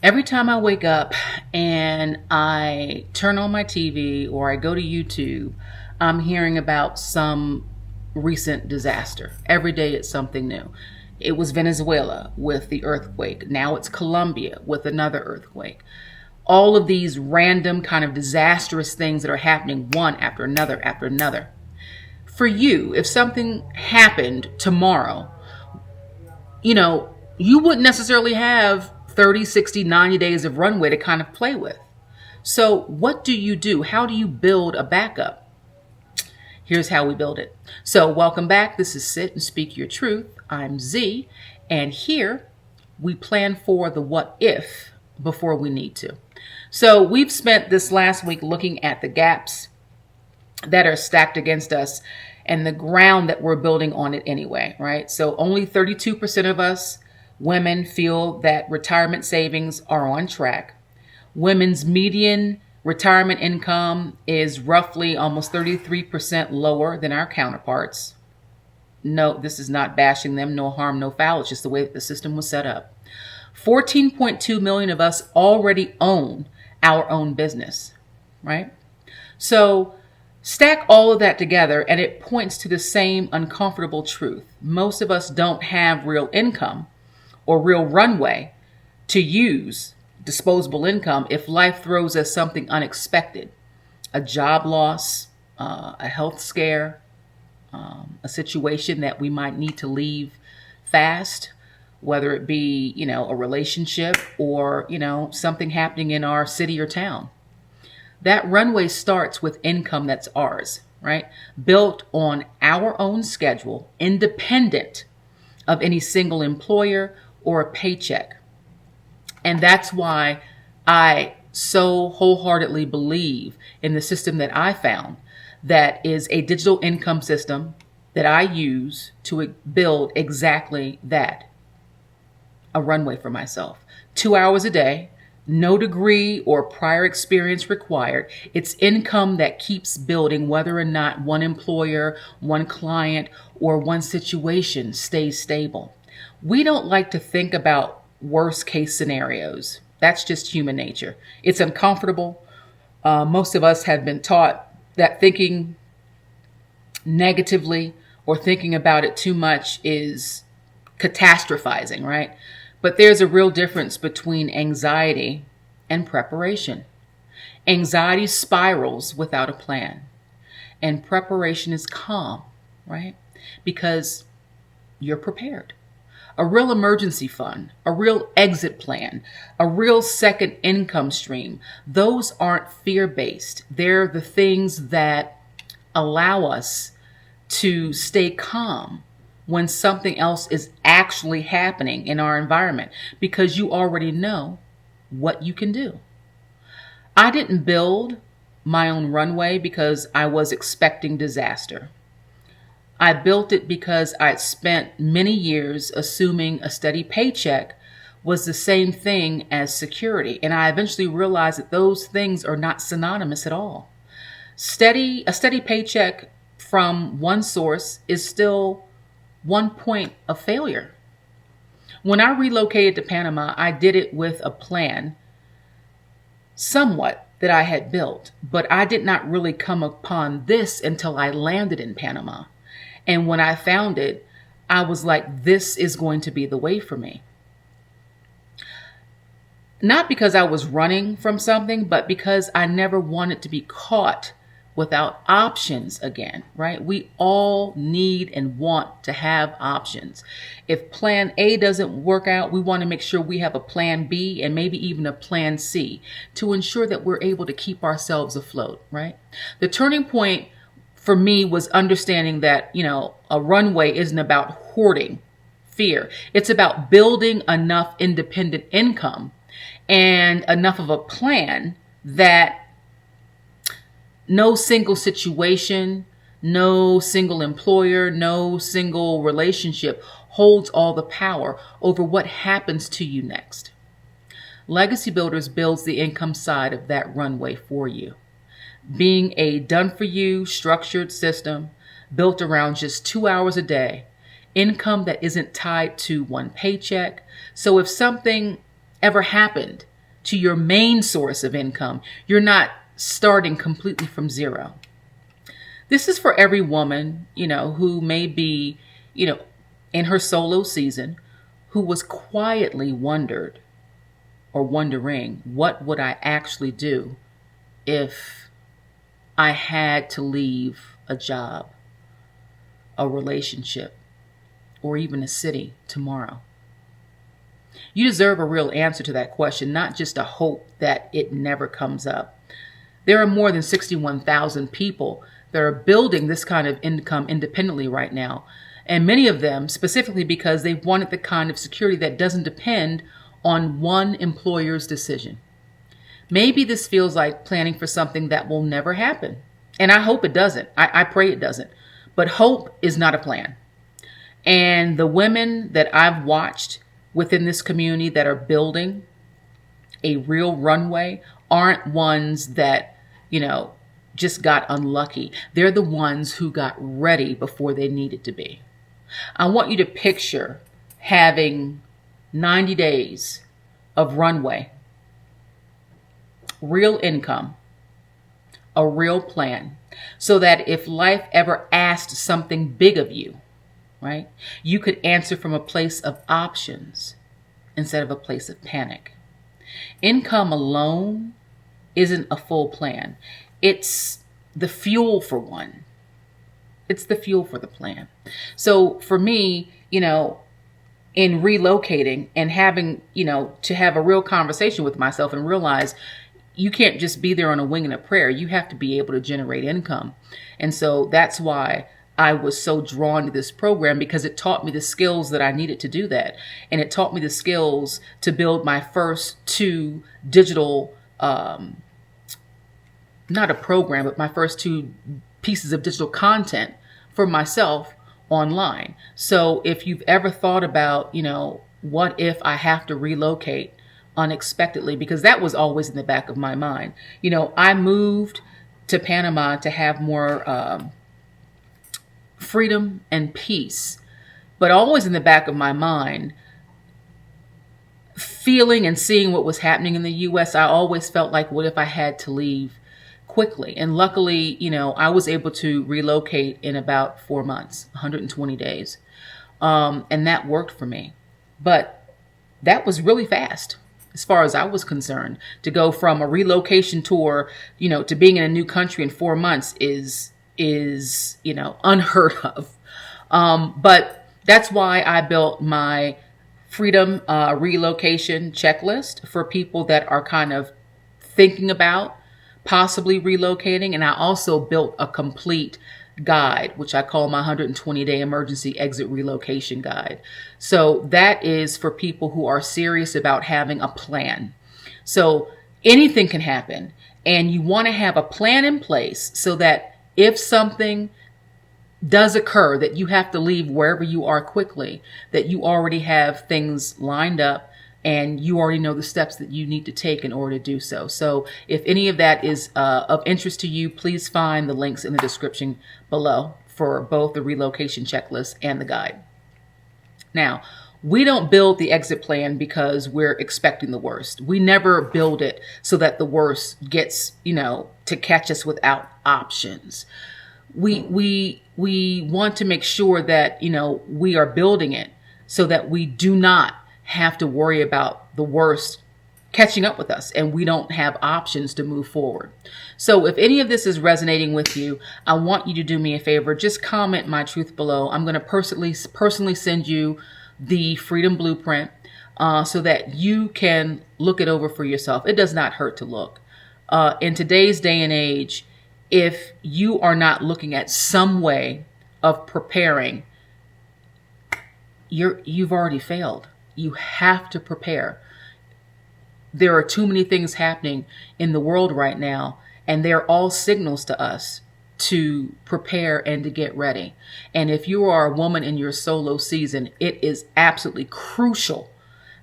Every time I wake up and I turn on my TV or I go to YouTube, I'm hearing about some recent disaster. Every day it's something new. It was Venezuela with the earthquake. Now it's Colombia with another earthquake. All of these random kind of disastrous things that are happening one after another after another. For you, if something happened tomorrow, you wouldn't necessarily have 30, 60, 90 days of runway to kind of play with. So what do you do? How do you build a backup? Here's how we build it. So welcome back. This is Sit and Speak Your Truth. I'm Z. And here we plan for the what if before we need to. So we've spent this last week looking at the gaps that are stacked against us and the ground that we're building on it anyway, right? So only 32% of us women feel that retirement savings are on track. Women's median retirement income is roughly almost 33% lower than our counterparts. No, this is not bashing them, no harm, no foul. It's just the way that the system was set up. 14.2 million of us already own our own business, right? So stack all of that together and it points to the same uncomfortable truth. Most of us don't have real income or real runway to use disposable income if life throws us something unexpected, a job loss, a health scare, a situation that we might need to leave fast, whether it be, a relationship or, something happening in our city or town. That runway starts with income that's ours, right? Built on our own schedule, independent of any single employer or a paycheck. And that's why I so wholeheartedly believe in the system that I found that is a digital income system that I use to build exactly that, a runway for myself. 2 hours a day, no degree or prior experience required. It's income that keeps building whether or not one employer, one client, or one situation stays stable. We don't like to think about worst case scenarios. That's just human nature. It's uncomfortable. Most of us have been taught that thinking negatively or thinking about it too much is catastrophizing, right? But there's a real difference between anxiety and preparation. Anxiety spirals without a plan, and preparation is calm, right? Because you're prepared. A real emergency fund, a real exit plan, a real second income stream. Those aren't fear-based. They're the things that allow us to stay calm when something else is actually happening in our environment, because you already know what you can do. I didn't build my own runway because I was expecting disaster. I built it because I'd spent many years assuming a steady paycheck was the same thing as security. And I eventually realized that those things are not synonymous at all. A steady paycheck from one source is still one point of failure. When I relocated to Panama, I did it with a plan, somewhat, that I had built, but I did not really come upon this until I landed in Panama. And when I found it, I was like, this is going to be the way for me. Not because I was running from something, but because I never wanted to be caught without options again, right? We all need and want to have options. If plan A doesn't work out, we want to make sure we have a plan B and maybe even a plan C to ensure that we're able to keep ourselves afloat, right? The turning point for me was understanding that, a runway isn't about hoarding fear. It's about building enough independent income and enough of a plan that no single situation, no single employer, no single relationship holds all the power over what happens to you next. Legacy Builders builds the income side of that runway for you, being a done-for-you structured system built around just 2 hours a day, income that isn't tied to one paycheck. So if something ever happened to your main source of income, you're not starting completely from zero. This is for every woman, who may be, in her solo season, who was quietly wondering, what would I actually do if I had to leave a job, a relationship, or even a city tomorrow? You deserve a real answer to that question, not just a hope that it never comes up. There are more than 61,000 people that are building this kind of income independently right now. And many of them specifically because they wanted the kind of security that doesn't depend on one employer's decision. Maybe this feels like planning for something that will never happen. And I hope it doesn't. I pray it doesn't. But hope is not a plan. And the women that I've watched within this community that are building a real runway aren't ones that, just got unlucky. They're the ones who got ready before they needed to be. I want you to picture having 90 days of runway, real income, a real plan, so that if life ever asked something big of you, right, you could answer from a place of options instead of a place of panic. Income alone isn't a full plan. It's the fuel for one. It's the fuel for the plan. So for me, in relocating and having, to have a real conversation with myself and realize you can't just be there on a wing and a prayer. You have to be able to generate income. And so that's why I was so drawn to this program, because it taught me the skills that I needed to do that. And it taught me the skills to build my first two digital, not a program, but my first two pieces of digital content for myself online. So if you've ever thought about, what if I have to relocate unexpectedly, because that was always in the back of my mind. I moved to Panama to have more freedom and peace, but always in the back of my mind, feeling and seeing what was happening in the U.S., I always felt like, what if I had to leave quickly? And luckily, I was able to relocate in about 4 months, 120 days. And that worked for me. But that was really fast as far as I was concerned. To go from a relocation tour, to being in a new country in 4 months is unheard of. But that's why I built my freedom relocation checklist for people that are kind of thinking about possibly relocating. And I also built a complete guide, which I call my 120-day emergency exit relocation guide. So that is for people who are serious about having a plan. So anything can happen, and you want to have a plan in place so that if something does occur that you have to leave wherever you are quickly, that you already have things lined up and you already know the steps that you need to take in order to do so. So if any of that is of interest to you, please find the links in the description below for both the relocation checklist and the guide. Now, we don't build the exit plan because we're expecting the worst. We never build it so that the worst gets, to catch us without options. We want to make sure that, we are building it so that we do not have to worry about the worst catching up with us and we don't have options to move forward. So if any of this is resonating with you, I want you to do me a favor. Just comment my truth below. I'm going to personally send you the Freedom Blueprint so that you can look it over for yourself. It does not hurt to look. In today's day and age, if you are not looking at some way of preparing, you've already failed. You have to prepare. There are too many things happening in the world right now, and they're all signals to us to prepare and to get ready. And if you are a woman in your solo season, it is absolutely crucial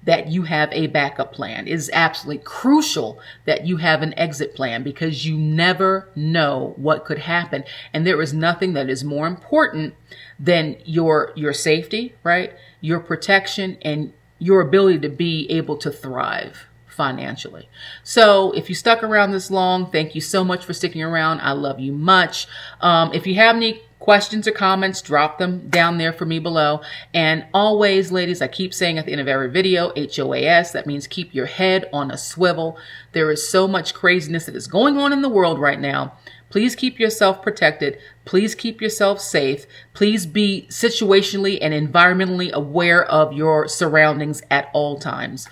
that you have a backup plan. It is absolutely crucial that you have an exit plan, because you never know what could happen. And there is nothing that is more important than your safety, right? Your protection and your ability to be able to thrive financially. So if you stuck around this long, thank you so much for sticking around. I love you much. If you have any questions or comments, drop them down there for me below. And always, ladies, I keep saying at the end of every video, HOAS, that means keep your head on a swivel. There is so much craziness that is going on in the world right now. Please keep yourself protected. Please keep yourself safe. Please be situationally and environmentally aware of your surroundings at all times.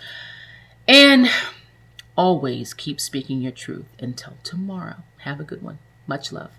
And always keep speaking your truth. Until tomorrow. Have a good one. Much love.